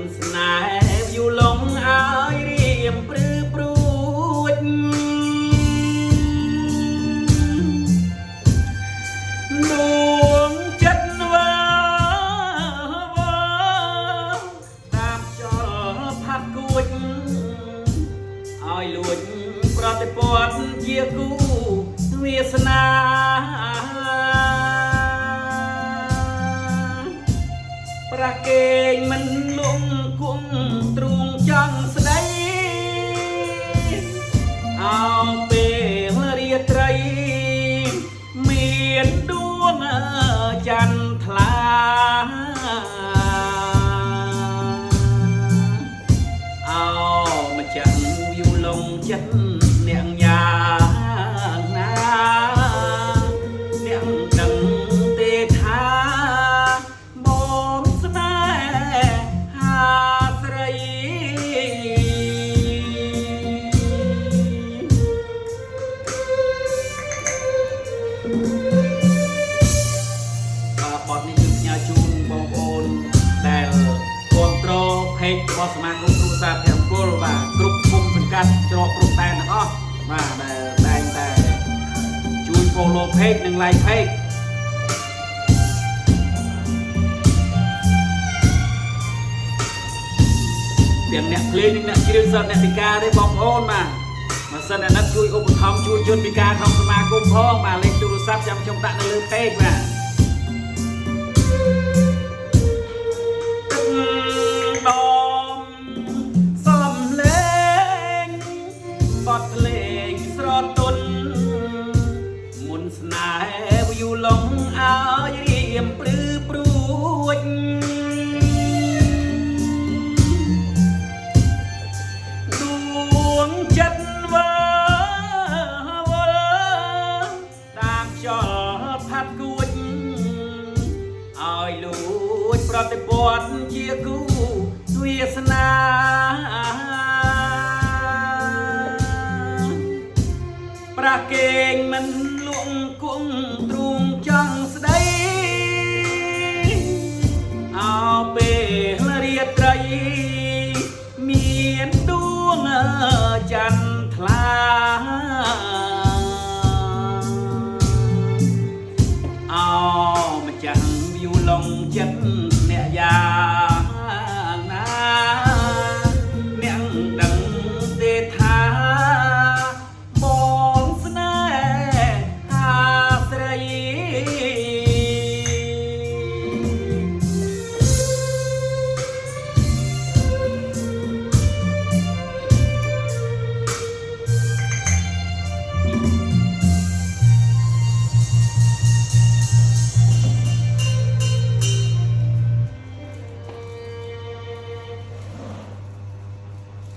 นสนายอยู่ลงอายเรียมปรือปรูดดวงจันทร์ว่าตามจอพัดกุดอายลวดប្រតិពតជាគូវាសនាប្រកេងមិនលងគុំទ្រូងចង់ស្ដីអោពេលរាត្រីមានដួងចន្ទថ្លាអោម្ចាស់យូលងចិត្តអ្នកយ៉ាងណាអ្នកដឹងទេថាបងស្នេហាស្រីបទនេះគឺផ្ញើជូនបងប្អូនដែលគ្រប់គ្រងเพจរបស់សមាគមគ្រួសារភ័ក្រមង្គលបាទគ្រប់ភូមិសង្កាត់ច្រកគ្រប់ដែនទាំងអស់បាទដែលតែងតែជួយ follow page និង like page ទាំងអ្នកភ្លេងនិងអ្នកច្រៀងសិស្សអ្នកពិការទេបងប្អូនបាទបើសិនអាណិតជួយឧបត្ថម្ភជួយជនពិការក្នុងសមាគមផងបាទលេខទូរស័ព្ទចាំខ្ញុំដាក់នៅលើ page បាទបទលេងស្រទន់មុនស្នេហ៍យូរលងអើយរៀមព្រឺព្រួចដួងចិត្តវើវល់តាមខ្យល់ផាត់គួចឲ្យលួចប្រតិពតជាគូវាសនា